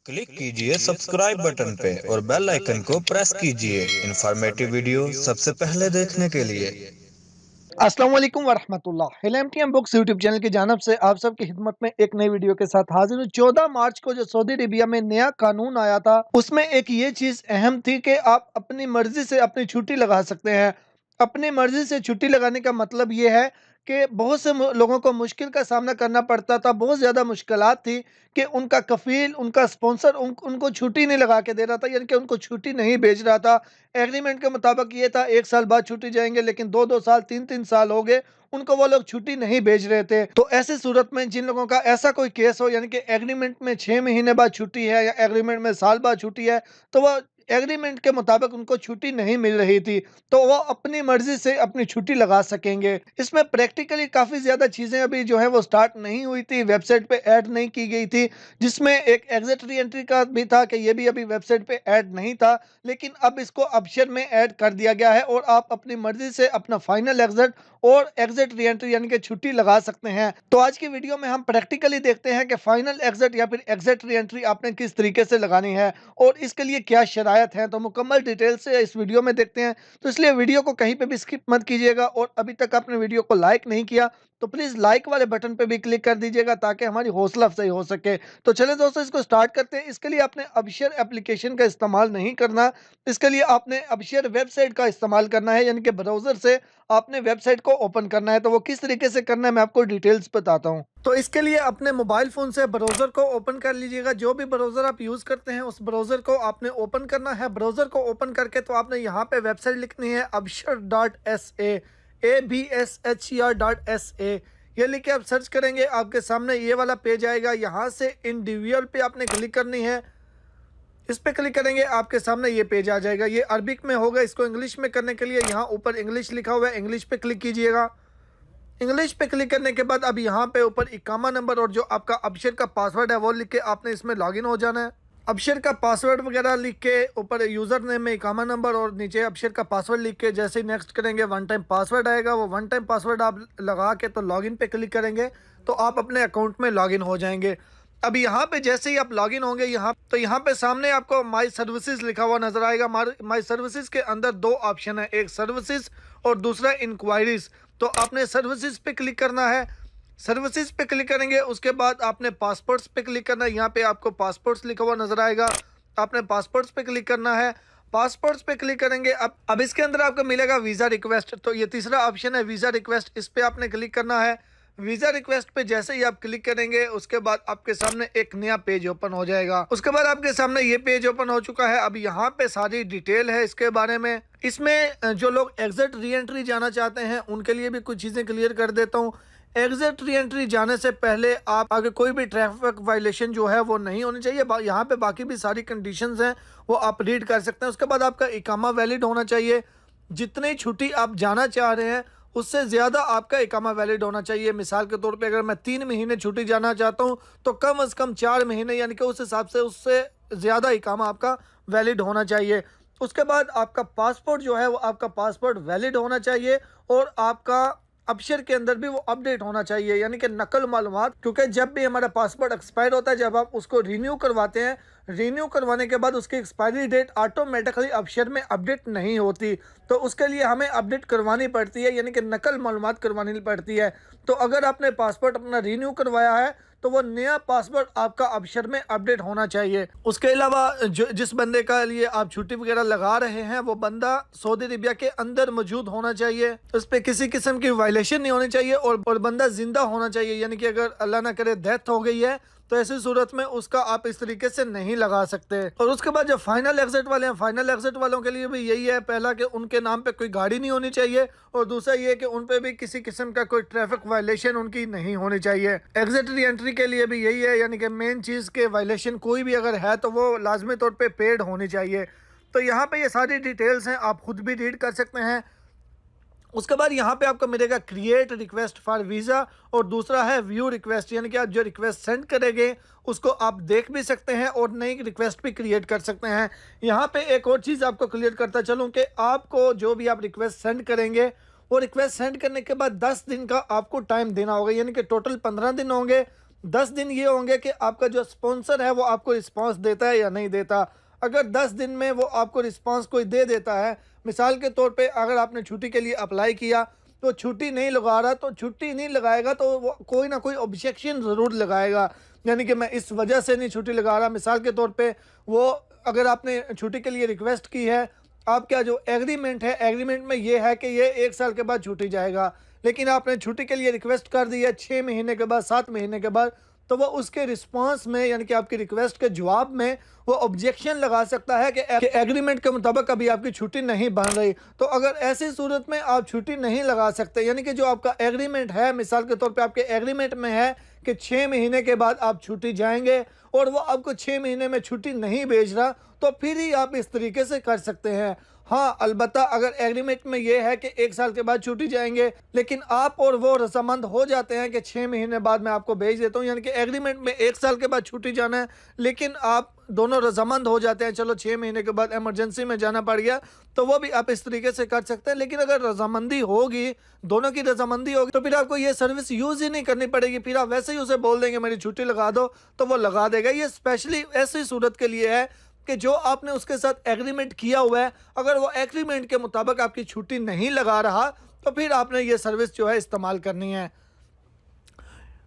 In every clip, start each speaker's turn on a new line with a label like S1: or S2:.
S1: Click कीजिए subscribe button पे और बेल आइकन को प्रेस कीजिए इन्फॉर्मेटिव वीडियो सबसे पहले देखने के लिए।
S2: अस्सलाम वालेकुम वरहमतुल्लाह। LMTM बुक्स यूट्यूब चैनल की जानब से आप सबकी खिदमत में एक नई वीडियो के साथ हाजिर हूँ। 14 मार्च को जो सऊदी अरेबिया में नया कानून आया था उसमें एक ये चीज़ अहम थी कि आप अपनी मर्जी से अपनी छुट्टी लगा सकते हैं। अपनी मर्जी से छुट्टी लगाने का मतलब ये है कि बहुत से लोगों को मुश्किल का सामना करना पड़ता था, बहुत ज़्यादा मुश्किलात थी कि उनका कफ़ील, उनका स्पॉन्सर उनको छुट्टी नहीं लगा के दे रहा था, यानी कि उनको छुट्टी नहीं भेज रहा था। एग्रीमेंट के मुताबिक ये था 1 साल बाद छुट्टी जाएँगे, लेकिन 2-2 साल, 3-3 साल हो गए, उनको वो लोग छुट्टी नहीं भेज रहे थे। तो ऐसी सूरत में जिन लोगों का ऐसा कोई केस हो, यानी कि एग्रीमेंट में 6 महीने बाद छुट्टी है या एग्रीमेंट में साल बाद छुट्टी है, तो वो एग्रीमेंट के मुताबिक उनको छुट्टी नहीं मिल रही थी, तो वो अपनी मर्ज़ी से अपनी छुट्टी लगा सकेंगे। इसमें प्रैक्टिकली काफ़ी ज़्यादा चीज़ें अभी जो है वो स्टार्ट नहीं हुई थी, वेबसाइट पे ऐड नहीं की गई थी, जिसमें एक एग्ज़िट री-एंट्री का भी था कि ये भी अभी वेबसाइट पे ऐड नहीं था, लेकिन अब इसको ऑप्शन में ऐड कर दिया गया है और आप अपनी मर्ज़ी से अपना फाइनल एग्ज़िट और एग्ज़िट री-एंट्री यानी कि छुट्टी लगा सकते हैं। तो आज की वीडियो में हम प्रैक्टिकली देखते हैं कि फाइनल एग्ज़िट या फिर एग्ज़िट री-एंट्री आपने किस तरीके से लगानी है और इसके लिए क्या शरायत हैं, तो मुकम्मल डिटेल से इस वीडियो में देखते हैं। तो इसलिए वीडियो को कहीं पे भी स्किप मत कीजिएगा और अभी तक आपने वीडियो को लाइक नहीं किया तो प्लीज़ लाइक वाले बटन पे भी क्लिक कर दीजिएगा ताकि हमारी हौसला अफजाई हो सके। तो चलिए दोस्तों, इसको स्टार्ट करते हैं। इसके लिए आपने अबशर एप्लीकेशन का इस्तेमाल नहीं करना, इसके लिए आपने अबशर वेबसाइट का इस्तेमाल करना है, यानी कि ब्राउज़र से आपने वेबसाइट को ओपन करना है। तो वो किस तरीके से करना है मैं आपको डिटेल्स बताता हूँ। तो इसके लिए अपने मोबाइल फ़ोन से ब्राउज़र को ओपन कर लीजिएगा। जो भी ब्राउज़र आप यूज़ करते हैं उस ब्राउज़र को आपने ओपन करना है। ब्राउज़र को ओपन करके तो आपने यहाँ पे वेबसाइट लिखनी है abshar.sa, absher.sa। ये लिख के आप सर्च करेंगे, आपके सामने ये वाला पेज आएगा। यहाँ से इंडिविजुअल पे आपने क्लिक करनी है। इस पे क्लिक करेंगे, आपके सामने ये पेज आ जाएगा। ये अरबिक में होगा, इसको इंग्लिश में करने के लिए यहाँ ऊपर इंग्लिश लिखा हुआ है, इंग्लिश पे क्लिक कीजिएगा। इंग्लिश पे क्लिक करने के बाद अब यहाँ पे ऊपर इकामा नंबर और जो आपका अबशर का पासवर्ड है वो लिख के आपने इसमें लॉगिन हो जाना है। अबशर का पासवर्ड वगैरह लिख के ऊपर यूज़र नेम में इकामा नंबर और नीचे अबशर का पासवर्ड लिख के जैसे ही नेक्स्ट करेंगे वन टाइम पासवर्ड आएगा। वो वन टाइम पासवर्ड आप लगा के तो लॉगिन पे क्लिक करेंगे तो आप अपने अकाउंट में लॉगिन हो जाएंगे। अब यहाँ पे जैसे ही आप लॉगिन होंगे यहाँ पे सामने आपको माई सर्विसेज लिखा हुआ नजर आएगा। माई सर्विसेज के अंदर दो ऑप्शन है, एक सर्विसेज और दूसरा इंक्वायरीज। तो आपने सर्विसेज पे क्लिक करना है। सर्विसेज पे क्लिक करेंगे, उसके बाद आपने पासपोर्ट्स पे क्लिक करना है। यहाँ पे आपको पासपोर्ट्स लिखा हुआ नजर आएगा, आपने पासपोर्ट्स पे क्लिक करना है। पासपोर्ट्स पे क्लिक करेंगे, अब इसके अंदर आपको मिलेगा वीज़ा रिक्वेस्ट। तो ये तीसरा ऑप्शन है वीज़ा रिक्वेस्ट, इस पे आपने क्लिक करना है। वीज़ा रिक्वेस्ट पे जैसे ही आप क्लिक करेंगे उसके बाद आपके सामने एक नया पेज ओपन हो जाएगा। उसके बाद आपके सामने ये पेज ओपन हो चुका है। अब यहाँ पे सारी डिटेल है इसके बारे में। इसमें जो लोग एग्जिट री एंट्री जाना चाहते हैं उनके लिए भी कुछ चीज़ें क्लियर कर देता हूँ। एग्जिट री एंट्री जाने से पहले आप आगे कोई भी ट्रैफिक वायलेशन जो है वो नहीं होनी चाहिए। यहाँ पे बाकी भी सारी कंडीशंस हैं वो आप रीड कर सकते हैं। उसके बाद आपका इकामा वैलिड होना चाहिए। जितनी छुट्टी आप जाना चाह रहे हैं उससे ज़्यादा आपका इकामा वैलिड होना चाहिए। मिसाल के तौर पे अगर मैं 3 महीने छुट्टी जाना चाहता हूँ तो कम से कम 4 महीने, यानी कि उस हिसाब से उससे ज़्यादा इकामा आपका वैलिड होना चाहिए। उसके बाद आपका पासपोर्ट जो है वो आपका पासपोर्ट वैलिड होना चाहिए और आपका अबशर के अंदर भी वो अपडेट होना चाहिए, यानी कि नकल मालूमात। क्योंकि जब भी हमारा पासपोर्ट एक्सपायर होता है, जब आप उसको रिन्यू करवाते हैं, रिन्यू करवाने के बाद उसकी एक्सपायरी डेट ऑटोमेटिकली अबशर में अपडेट नहीं होती, तो उसके लिए हमें अपडेट करवानी पड़ती है, यानी कि नकल मालूमात करवानी पड़ती है। तो अगर आपने पासपोर्ट अपना रिन्यू करवाया है तो वो नया पासपोर्ट आपका अबशर में अपडेट होना चाहिए। उसके अलावा जिस बंदे का लिए आप छुट्टी वगैरह लगा रहे हैं वो बंदा सऊदी अरेबिया के अंदर मौजूद होना चाहिए, उस पर किसी किस्म की वायलेशन नहीं होनी चाहिए और बंदा जिंदा होना चाहिए, यानी कि अगर अल्लाह ना करे डेथ हो गई है तो ऐसी सूरत में उसका आप इस तरीके से नहीं लगा सकते। और उसके बाद जो फाइनल एग्जिट वाले हैं, फाइनल एग्जिट वालों के लिए भी यही है, पहला कि उनके नाम पे कोई गाड़ी नहीं होनी चाहिए और दूसरा ये कि उन पे भी किसी किस्म का कोई ट्रैफिक वायलेशन उनकी नहीं होनी चाहिए। एग्जिट री एंट्री के लिए भी यही है, यानी कि मेन चीज़ के वायलेशन कोई भी अगर है तो वो लाजमी तौर पर पेड होनी चाहिए। तो यहाँ पे ये सारी डिटेल्स हैं, आप खुद भी रीड कर सकते हैं। उसके बाद यहाँ पे आपको मिलेगा क्रिएट रिक्वेस्ट फॉर वीज़ा और दूसरा है व्यू रिक्वेस्ट, यानी कि आप जो रिक्वेस्ट सेंड करेंगे उसको आप देख भी सकते हैं और नई रिक्वेस्ट भी क्रिएट कर सकते हैं। यहाँ पे एक और चीज़ आपको क्लियर करता चलूँ कि आपको जो भी आप रिक्वेस्ट सेंड करेंगे वो रिक्वेस्ट सेंड करने के बाद 10 दिन का आपको टाइम देना होगा, यानी कि टोटल 15 दिन होंगे। 10 दिन ये होंगे कि आपका जो स्पॉन्सर है वो आपको रिस्पांस देता है या नहीं देता। अगर 10 दिन में वो आपको रिस्पांस कोई दे देता है, मिसाल के तौर पे अगर आपने छुट्टी के लिए अप्लाई किया तो छुट्टी नहीं लगा रहा, तो छुट्टी नहीं लगाएगा तो वो कोई ना कोई ऑब्जेक्शन ज़रूर लगाएगा, यानी कि मैं इस वजह से नहीं छुट्टी लगा रहा। मिसाल के तौर पे वो अगर आपने छुट्टी के लिए रिक्वेस्ट की है, आपका जो एग्रीमेंट है, एग्रीमेंट में ये है कि ये 1 साल के बाद छुट्टी जाएगा, लेकिन आपने छुट्टी के लिए रिक्वेस्ट कर दी है 6 महीने के बाद, 7 महीने के बाद, तो वो उसके रिस्पांस में यानी कि आपकी रिक्वेस्ट के जवाब में वो ऑब्जेक्शन लगा सकता है कि एग्रीमेंट के मुताबिक अभी आपकी छुट्टी नहीं बन रही। तो अगर ऐसी सूरत में आप छुट्टी नहीं लगा सकते, यानी कि जो आपका एग्रीमेंट है, मिसाल के तौर पे आपके एग्रीमेंट में है कि 6 महीने के बाद आप छुट्टी जाएंगे और वो आपको 6 महीने में छुट्टी नहीं भेज रहा, तो फिर ही आप इस तरीके से कर सकते हैं। हाँ, अलबत्ता अगर एग्रीमेंट में ये है कि 1 साल के बाद छुट्टी जाएंगे, लेकिन आप और वो रजामंद हो जाते हैं कि 6 महीने बाद मैं आपको भेज देता हूँ, यानी कि एग्रीमेंट में 1 साल के बाद छुट्टी जाना है, लेकिन आप दोनों रजामंद हो जाते हैं, चलो 6 महीने के बाद इमरजेंसी में जाना पड़ गया, तो वो भी आप इस तरीके से कर सकते हैं। लेकिन अगर रजामंदी होगी, दोनों की रजामंदी होगी, तो फिर आपको ये सर्विस यूज़ ही नहीं करनी पड़ेगी, फिर आप वैसे ही उसे बोल देंगे मेरी छुट्टी लगा दो, तो वो लगा देगा। ये स्पेशली ऐसी सूरत के लिए है कि जो आपने उसके साथ एग्रीमेंट किया हुआ है, अगर वो एग्रीमेंट के मुताबिक आपकी छुट्टी नहीं लगा रहा, तो फिर आपने ये सर्विस जो है इस्तेमाल करनी है।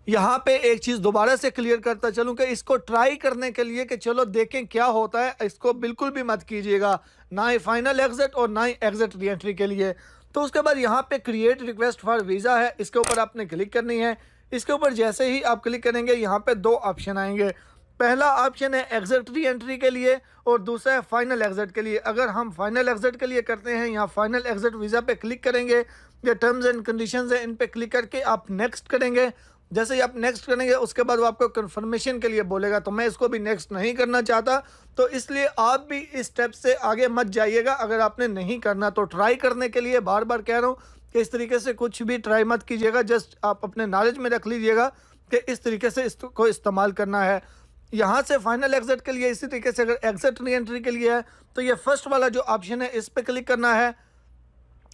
S2: यहाँ पे एक चीज़ दोबारा से क्लियर करता चलूँ कि इसको ट्राई करने के लिए कि चलो देखें क्या होता है, इसको बिल्कुल भी मत कीजिएगा, ना ही फाइनल एग्जिट और ना ही एग्जिट री एंट्री के लिए। तो उसके बाद यहाँ पे क्रिएट रिक्वेस्ट फॉर वीज़ा है, इसके ऊपर आपने क्लिक करनी है। इसके ऊपर जैसे ही आप क्लिक करेंगे, यहाँ पे 2 ऑप्शन आएंगे। पहला ऑप्शन है एग्जिट री एंट्री के लिए और दूसरा है फाइनल एग्जिट के लिए। अगर हम फाइनल एग्जिट के लिए करते हैं, यहाँ फाइनल एग्जिट वीज़ा पे क्लिक करेंगे, ये टर्म्स एंड कंडीशंस है, इन पे क्लिक करके आप नेक्स्ट करेंगे। जैसे ही आप नेक्स्ट करेंगे, उसके बाद वो आपको कंफर्मेशन के लिए बोलेगा, तो मैं इसको भी नेक्स्ट नहीं करना चाहता, तो इसलिए आप भी इस स्टेप से आगे मत जाइएगा अगर आपने नहीं करना। तो ट्राई करने के लिए बार बार कह रहा हूँ कि इस तरीके से कुछ भी ट्राई मत कीजिएगा, जस्ट आप अपने नॉलेज में रख लीजिएगा कि इस तरीके से इसको इस्तेमाल करना है। यहाँ से फाइनल एग्जिट के लिए इसी तरीके से अगर एग्जिट री एंट्री के लिए है, तो ये फर्स्ट वाला जो ऑप्शन है इस पर क्लिक करना है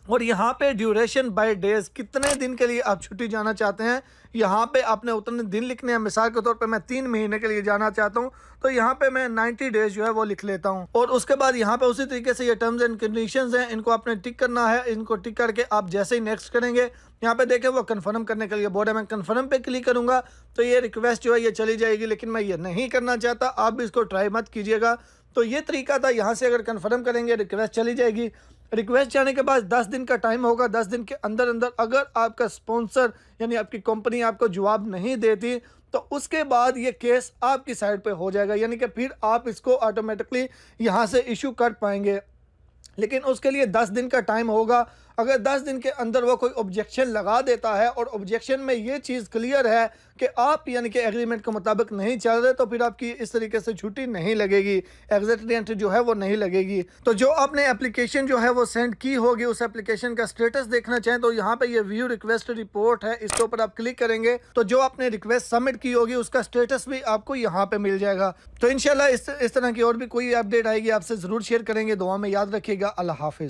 S2: और यहाँ पे ड्यूरेशन बाय डेज, कितने दिन के लिए आप छुट्टी जाना चाहते हैं, यहाँ पे आपने उतने दिन लिखने हैं। मिसाल के तौर पे मैं 3 महीने के लिए जाना चाहता हूँ, तो यहाँ पे मैं 90 डेज जो है वो लिख लेता हूँ। और उसके बाद यहाँ पे उसी तरीके से ये टर्म्स एंड कंडीशंस हैं, इनको आपने टिक करना है। इनको टिक करके आप जैसे ही नेक्स्ट करेंगे, यहाँ पे देखें वो कन्फर्म करने के लिए बोर्ड है, मैं कन्फर्म पे क्लिक करूँगा तो ये रिक्वेस्ट जो है ये चली जाएगी, लेकिन मैं ये नहीं करना चाहता। आप भी इसको ट्राई मत कीजिएगा। तो ये तरीका था, यहाँ से अगर कन्फर्म करेंगे रिक्वेस्ट चली जाएगी। रिक्वेस्ट जाने के बाद 10 दिन का टाइम होगा, 10 दिन के अंदर अंदर अगर आपका स्पॉन्सर यानी आपकी कंपनी आपको जवाब नहीं देती, तो उसके बाद ये केस आपकी साइड पे हो जाएगा, यानी कि फिर आप इसको ऑटोमेटिकली यहाँ से इशू कर पाएंगे। लेकिन उसके लिए 10 दिन का टाइम होगा। अगर 10 दिन के अंदर वो कोई ऑब्जेक्शन लगा देता है और ऑब्जेक्शन में ये चीज़ क्लियर है कि आप यानी कि एग्रीमेंट के मुताबिक नहीं चल रहे, तो फिर आपकी इस तरीके से छुट्टी नहीं लगेगी, एग्जिट री एंट्री जो है वो नहीं लगेगी। तो जो आपने एप्लीकेशन जो है वो सेंड की होगी, उस एप्लीकेशन का स्टेटस देखना चाहें तो यहाँ पे ये व्यू रिक्वेस्ट रिपोर्ट है, इसके ऊपर आप क्लिक करेंगे तो जो आपने रिक्वेस्ट सबमिट की होगी उसका स्टेटस भी आपको यहाँ पे मिल जाएगा। तो इंशाल्लाह इस तरह की और भी कोई अपडेट आएगी आपसे ज़रूर शेयर करेंगे। दुआ में याद रखिएगा। अल्लाह हाफिज़।